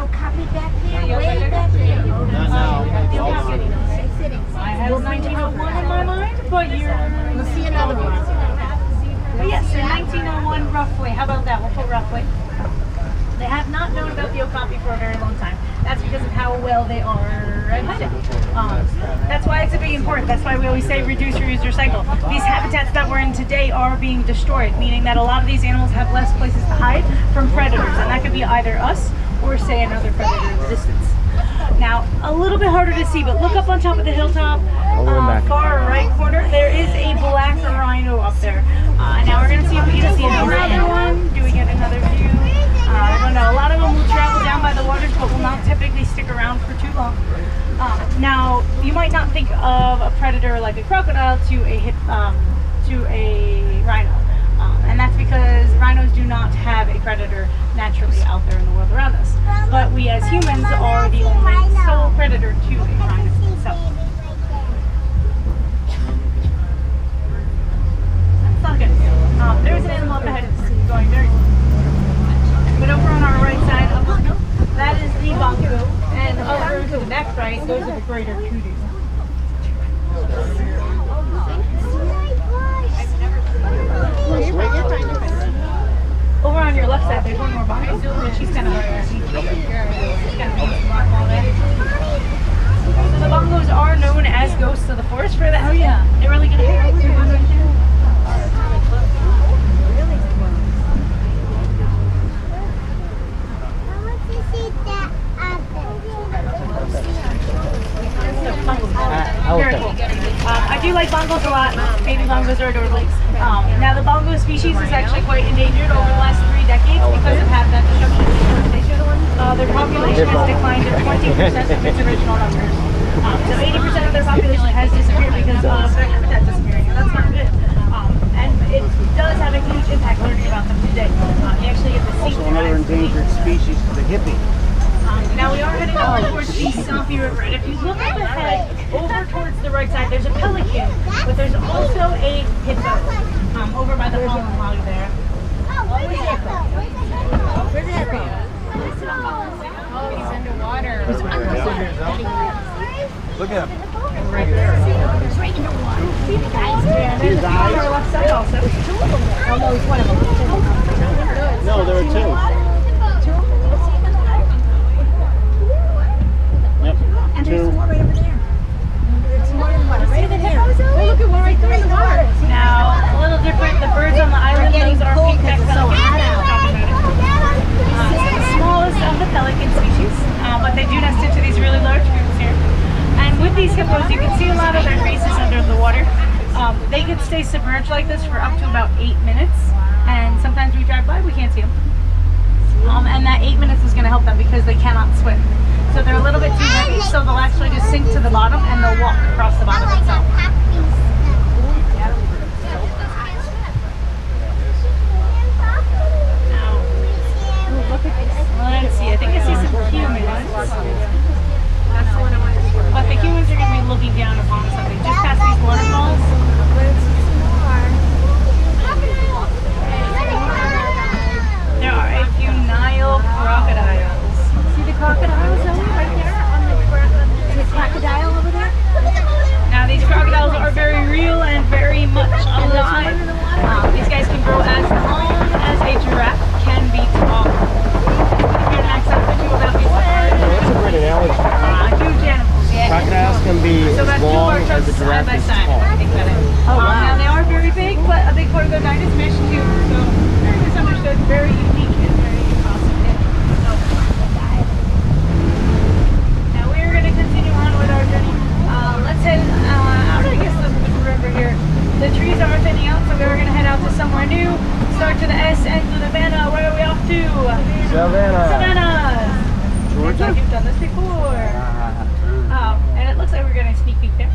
no copy back there, way back there. I have 1901 in my mind, but We'll see another one. But yes, in 1901, roughly. How about that? We'll put roughly. They have not known about the Okapi for a very long time. That's because of how well they are hidden. That's why it's a big important. That's why we always say reduce, reuse, recycle. These habitats that we're in today are being destroyed, meaning that a lot of these animals have less places to hide from predators, and that could be either us or say another predator in the distance. Now, a little bit harder to see, but look up on top of the hilltop, far right corner, there is a black rhino up there. Now we're going to see if we can see another one. Do we get another view? I don't know. A lot of them will travel down by the waters, but will not typically stick around for too long. Now, you might not think of a predator like a crocodile to a rhino. And that's because rhinos do not have a predator naturally out there in the world around us. But we as humans are the only sole predator to a rhino itself. That's not good. There's an animal up ahead going very slow. But over on our right side, that is the bongo. And over to the next right, those are the greater kudu. Over on your left side, there's one more bongo. She's kind of hard to see. She's kind of so the bongos are known as ghosts of the forest for that. Oh yeah, they're really good at it. I do like bongos a lot. Baby bongos are adorable. Now the bongo species is actually quite endangered over the last 3 decades because of habitat destruction. Their population has declined to 20% of its original numbers. So 80% of their population has disappeared because of their habitat disappearing, and that's not good. And it does have a huge impact learning about them today. You actually get to see also another endangered species, the hippie. Now we are heading over towards the Sampi River, and if you look up ahead, over towards the right side, there's a pelican, but there's also a hippo over by the fallen log there. Where's the hippo? Where's the hippo? Oh, he's underwater. Look at him. Right there. He's right in the water. See the guys? And there's a few on our left side also. Oh no, he's one of them. No, there are 2. And there's one right over there. There's one in the water, right over there. Oh, look at one right there in the water. Now, a little different, the birds on the island, those are pink-necked pelicans. The smallest of the pelican species, but they do nest into these really large groups here. And with these hippos, you can see a lot of their faces under the water. They could stay submerged like this for up to about 8 minutes, and sometimes we drive by, we can't see them. And that 8 minutes is going to help them because they cannot swim. So they're a little bit too heavy, so they'll actually just sink to the bottom and they'll walk across the bottom itself. Now, let's see, I think I see some humans. But the humans are going to be looking down upon something just past these waterfalls. There are a few Nile crocodiles. See the crocodiles right there on the crocodile over there? Now these crocodiles are very real and very much alive. These guys can grow as long as a giraffe can be tall. Here's an accent or two about these ones. That's a great analogy. Huge animals, yeah. Crocodiles can be So as about 2 long bar as trucks a side giraffe by is side. tall. I think that is. Oh, wow. Now they are very big, but a big part of their diet is fish too. So very misunderstood, very unique, and very awesome. Now we are going to continue on with our journey. Let's head out, I guess, the river here. The trees are thinning out, so we're going to head out to somewhere new. Start to the S, end to the Savannah. Where are we off to? Savannah. Savannah. Georgia? Looks like you've done this before. And it looks like we're getting a sneak peek there.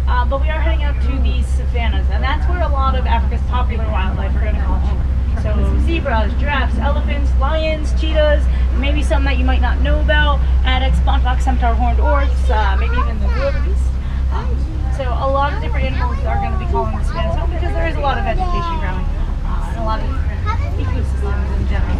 But we are heading out to the savannas, and that's where a lot of Africa's popular wildlife are going to come home. So zebras, giraffes, elephants, lions, cheetahs, maybe some that you might not know about, addax, bontebok, scimitar, horned oryx, maybe even the wildebeest. So a lot of different animals are going to be calling the savannas home because there is a lot of vegetation growing and a lot of different ecosystems in general.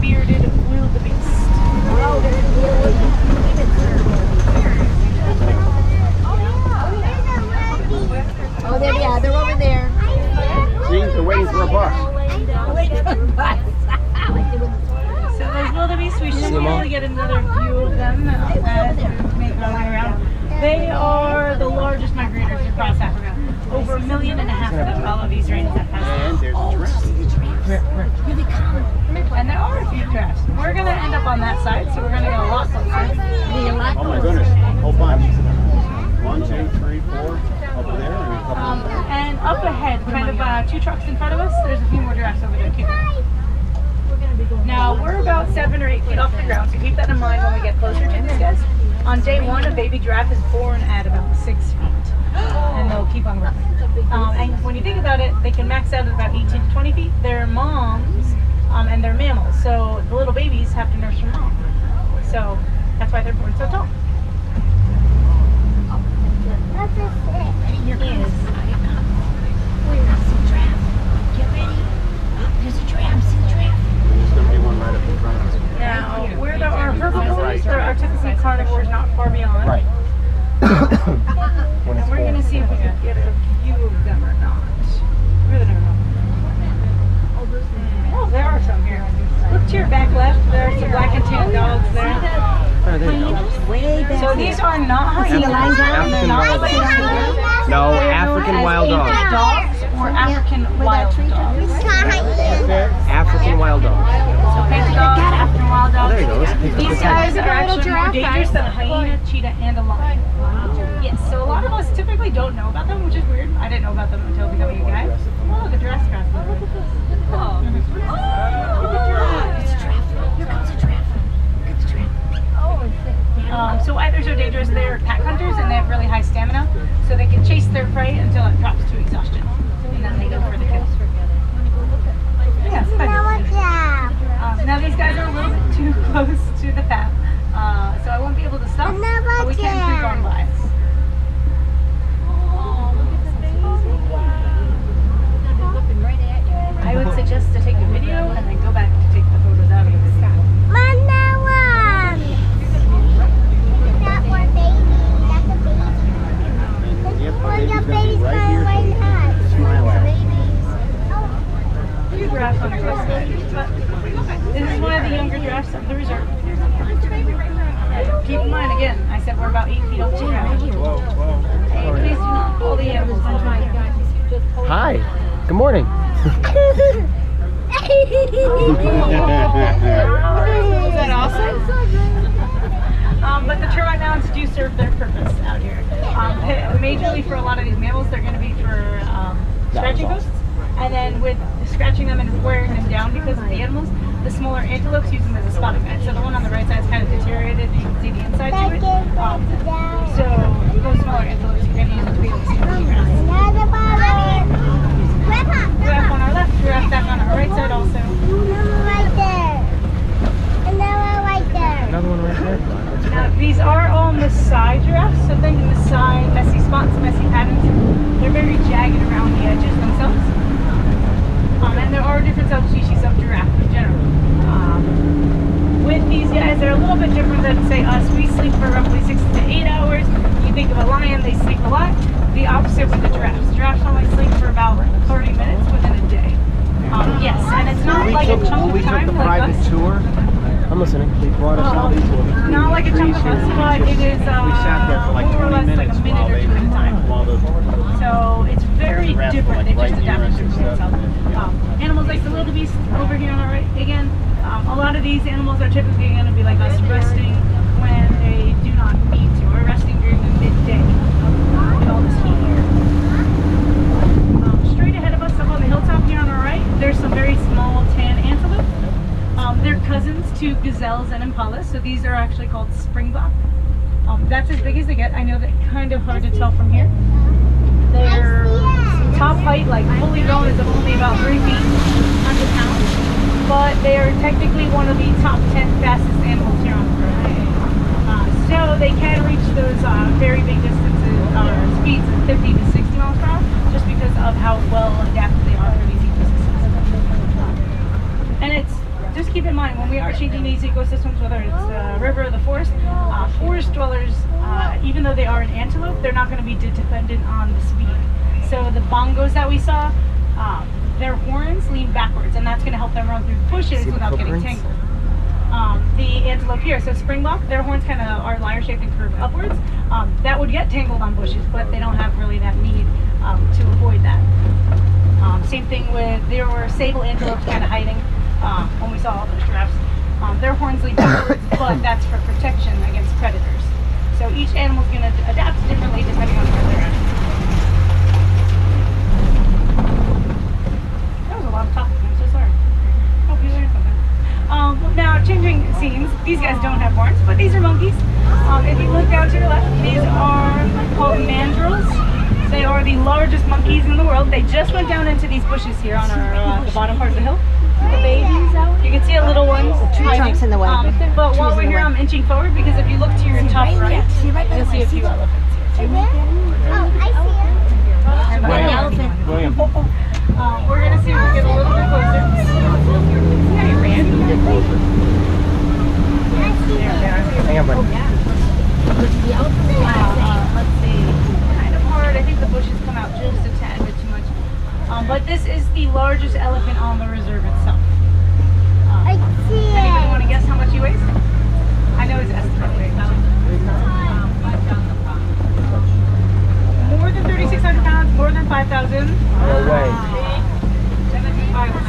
bearded wildebeest. Oh, there, yeah, they're over there. See, they're waiting for a bus. So those wildebeest, we should be able to get another view of them as we make our way around. They are the largest migrators across Africa. Over 1.5 million of them follow these ranges that pass. And there's a giraffe. And there are a few giraffes. We're going to end up on that side, so we're going to get a lot closer. Oh my goodness, whole bunch. 1, 2, 3, 4, over there, and a couple. And up ahead, kind of 2 trucks in front of us, there's a few more giraffes over there too. Now, we're about 7 or 8 feet off the ground, so keep that in mind when we get closer to these guys. On day 1, a baby giraffe is born at about 6 feet, and they'll keep on growing. And when you think about it, they can max out at about 18 to 20 feet. They're moms, and they're mammals, so the little babies have to nurse their mom. So that's why they're born so tall. Here is. Get ready. There's a giraffe. See the giraffe? There's going to be one right up in front of us. Now, where there are herbivores, there are typically carnivores not far beyond. Right. And we're going to see if we can get a view of them or not. Really don't know. Oh, there are some here. Look to your back left. There are some black and tan dogs there. Oh, there you go. Way back. So these are not hyenas. They're not like No, African wild dogs. Dogs or African wild dogs. African wild dogs. So painted dogs, African wild dogs. There you go. These guys are actually more dangerous than a hyena, cheetah, and a lion. Yes, so a lot of us typically don't know about them, which is weird. I didn't know about them until becoming a guy. Oh, the giraffe's crafty. Oh, it's a giraffe. Here comes a giraffe. Look at the giraffe. So why they're so dangerous, they're pack hunters and they have really high stamina, so they can chase their prey until it drops to exhaustion, and then they go for the kill. Yeah, now these guys are a little bit too close to the path, so I won't be able to stop, but we can creep on by. I would suggest to take a video and then go back to take the photos out of the video. Yep, baby's gonna be right here. Smile at it. Few giraffes on the west side, but this is one of the younger giraffes of the reserve. And keep in mind, again, I said we're about 8 feet off the ground. Hey, please do not pull the animals. Hi. Good morning. Is that awesome? But the termite mounds do serve their purpose out here. Majorly for a lot of these mammals, they're going to be for scratching posts. And then with scratching them and wearing them down because of the animals, the smaller antelopes use them as a spotting guide. So the one on the right side is kind of deteriorated, and you can see the inside to it. So those smaller antelopes, you're going to use them to be able to see the grass. Giraffe on our left, giraffe back on our right side also. Another one right there. Now, these are all Maasai giraffes, so think Maasai, messy spots, messy patterns. They're very jagged around the edges themselves. And there are different subspecies of giraffe in general. With these guys, they're a little bit different than, say, us. We sleep for roughly 6 to 8 hours. You think of a lion, they sleep a lot. The opposite with the giraffes. Giraffes only sleep for about 30 minutes within a day. Yes, and it's not like a chunk of time like us. Tour. I'm listening. They brought us all these tours. Not like a chunk of us, but it is We sat there for like more or 20 less minutes like a minute while or they two at a time. while the So it's very giraffes were, different. like, They just right near adapt us to and stuff. themselves. Animals like the wildebeest over here on our right. Again, a lot of these animals are typically going to be like us, resting when they do not need to, or resting during the midday with all this heat here. Straight ahead of us, up on the hilltop here on our right, there's some very small tan antelope. They're cousins to gazelles and impalas, so these are actually called springbok. That's as big as they get. I know that's kind of hard to tell from here. Their top height, like fully grown, is only about 3 feet, 100 pounds. But they are technically one of the top 10 fastest animals here on Earth. So they can reach those very big distances, speeds of 50 to 60 miles per hour, just because of how well adapted they are for these ecosystems. And it's, just keep in mind, when we ecosystems, whether it's the river or the forest. Forest dwellers, even though they are an antelope, they're not going to be dependent on the speed. So the bongos that we saw, their horns lean backwards, and that's going to help them run through bushes without getting tangled. The antelope here, so springbok, their horns kind of are lyre shaped and curve upwards. That would get tangled on bushes, but they don't have really that need to avoid that. Same thing with, there were sable antelopes kind of hiding when we saw all those giraffes. Their horns lean backwards, but that's for protection against predators. So each animal's going to adapt differently depending on where they're at. That was a lot of talking, I'm so sorry. Hope you learned something. Now, changing scenes, these guys don't have horns, but these are monkeys. If you look down to your left, these are called mandrills. They are the largest monkeys in the world. They just went down into these bushes here on our the bottom part of the hill. The babies out. You can see a little one. Tree trunks in the way. But while we're here, I'm inching forward because if you look to your top right, you'll see a few elephants here. Oh, I see it. And elephant. William. we're going to see if we get a little bit closer. Yeah, you ran. Hang on, buddy. Let's see. Kind of hard. I think the bushes come out just a tad bit too much. But this is the largest elephant on the reserve itself. I see Anybody want it. to guess how much he weighs? I know his estimate weight. More than 3,600 pounds, more than 5,000. No way. 5, 6.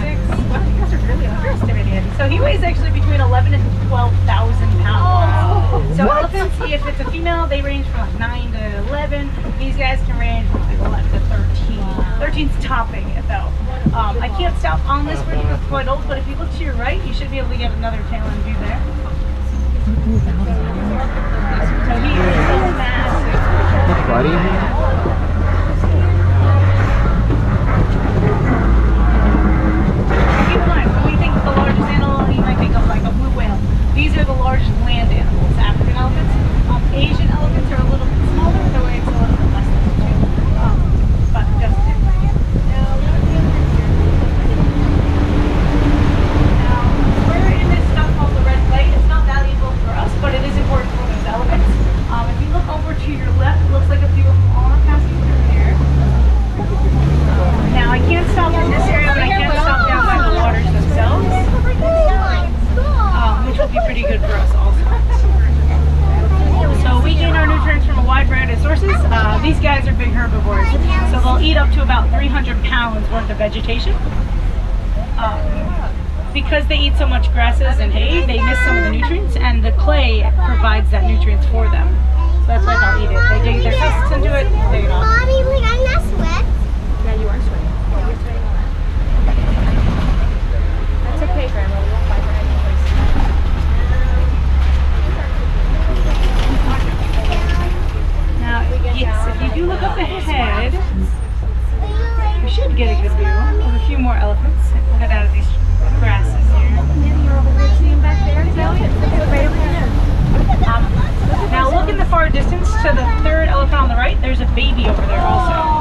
Wow, you guys are really underestimating. So he weighs actually between 11 and 12,000 pounds. So elephants, if it's a female, they range from like 9 to 11. These guys can range from like 11 to 13. 13's topping it though. I can't stop on this bridge because it's quite old, but if you look to your right, you should be able to get another tail end view there. So he is so massive. Buddy. Keep in mind, when we think of the largest animal, you might think of like a blue whale. These are the largest land animals, African elephants. Asian elephants are a little bit smaller, so it's a little bit less than 2. But just now, we're in this stuff called the red clay. It's not valuable for us, but it is important for those elephants. If you look over to your left, it looks like a few of them are passing through here. Now I can't stop in this area, but I can stop down by the waters themselves, which will be pretty good for us also. So we gain our nutrients from a wide variety of sources. These guys are big herbivores, so they'll eat up to about 300 pounds worth of vegetation. Because they eat so much grasses and hay, they miss some of the nutrients, and the clay provides that nutrients for them. So that's why they'll eat it. They dig their tusks into it, dig it off. Mommy, like I'm not sweat. Yeah, you are sweating. You're sweating a lot. That's okay, Grandma. We won't fight for any place. Now, yes, if you do look up ahead, we should get a good view of a few more elephants. We'll get out of these grasses here. Now look in the far distance to the third elephant on the right. There's a baby over there also.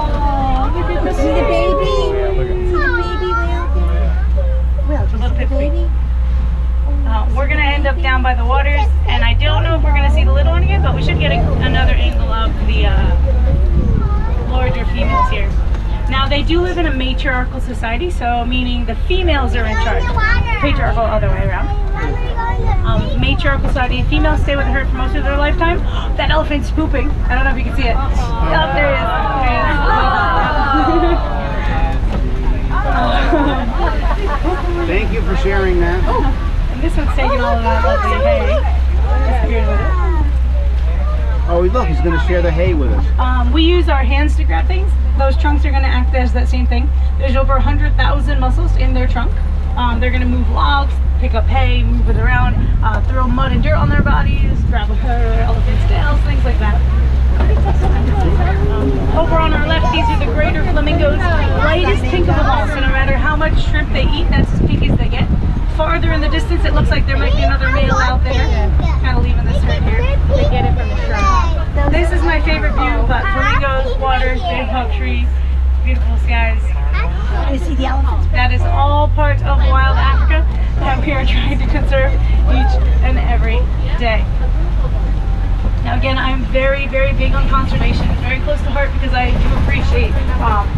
See the baby? See the baby way out there? Will, do you see the baby? We're going to end up down by the waters, and I don't know if we're going to see the little one again, but we should get another angle of the larger females here. Now they do live in a matriarchal society, so meaning the females are in charge. Patriarchal other way around. Matriarchal society, females stay with the herd for most of their lifetime. That elephant's pooping. I don't know if you can see it. Oh, there it is. Thank you for sharing that. And this one's taking all of that lovely hay. Disappeared with it. Oh, look, he's going to share the hay with us. We use our hands to grab things. Those trunks are going to act as that same thing. There's over 100,000 muscles in their trunk. They're going to move logs, pick up hay, move it around, throw mud and dirt on their bodies, grab elephant's tails, things like that. Over on our left, these are the greater flamingos, lightest pink of them all. So no matter how much shrimp they eat, that's as pink as they get. Farther in the distance, it looks like there might be another male out there, kind of leaving this right here. They get it from the shrimp. This is my favorite view, but flamingos, waters, big hug trees, beautiful skies. I see the elephants. That is all part of wild Africa that we are trying to conserve each and every day. Now again, I'm very, very big on conservation. It's very close to heart because I do appreciate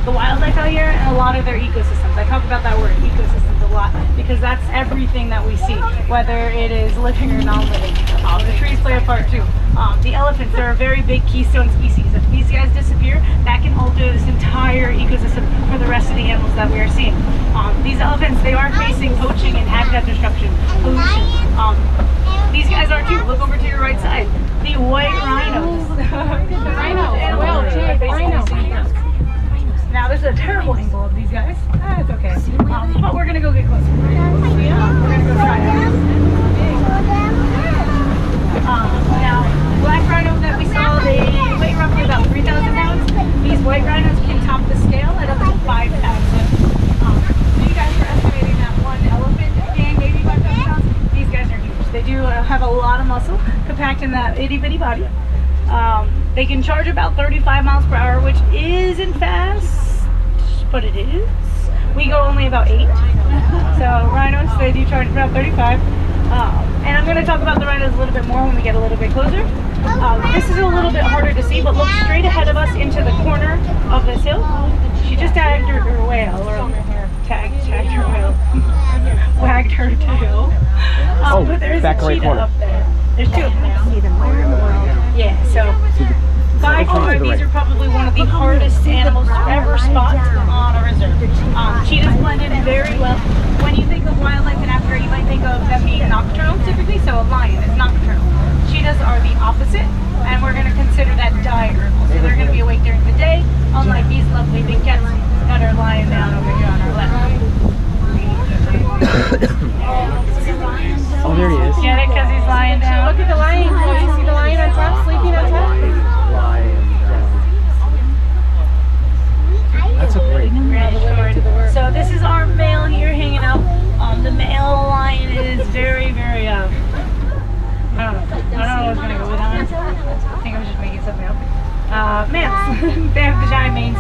the wildlife out here and a lot of their ecosystems. I talk about that word, ecosystems, a lot because that's everything that we see, whether it is living or non-living. The trees play a part too. The elephants are a very big keystone species. If these guys disappear, that can alter this entire ecosystem for the rest of the animals that we are seeing. These elephants, they are facing poaching and habitat destruction, pollution. These guys are too. Look over to your right side. The white rhinos. Now this is a terrible angle of these guys. It's okay. But we're gonna go get closer. Yeah, we're gonna go try it. Now, black rhinos that we saw, they weigh roughly about 3,000 pounds. These white rhinos can top the scale at up to 5,000. You guys are estimating that one elephant gained 85,000 pounds. These guys are huge. They do have a lot of muscle compact in that itty bitty body. They can charge about 35 miles per hour, which isn't fast, but it is. We go only about 8. So rhinos, they do charge about 35. And I'm going to talk about the rhinos a little bit more when we get a little bit closer. This is a little bit harder to see, but look straight ahead of us into the corner of this hill. She just tagged her whale, or tagged her whale, wagged her tail. But there's a cheetah up there. There's 2 of them. See them where in the world? Yeah, so by far these are probably one of the hardest animals to ever spot on a reserve. Cheetahs blend in very well. When you think of wildlife in Africa, you might think of them being nocturnal typically, so a lion is nocturnal. Cheetahs are the opposite, and we're going to consider that diurnal. So they're going to be awake during the day, unlike these lovely big cats that are lying down over here on our left. Oh, there he is. Get it? Because he's lying down. Look at the lion. Can you see the lion on top, sleeping on top? That's a great. So this is our male here hanging out. The male lion is very, very, I don't know what's going to go with that one. I think I was just making something up. Males. They have the giant manes.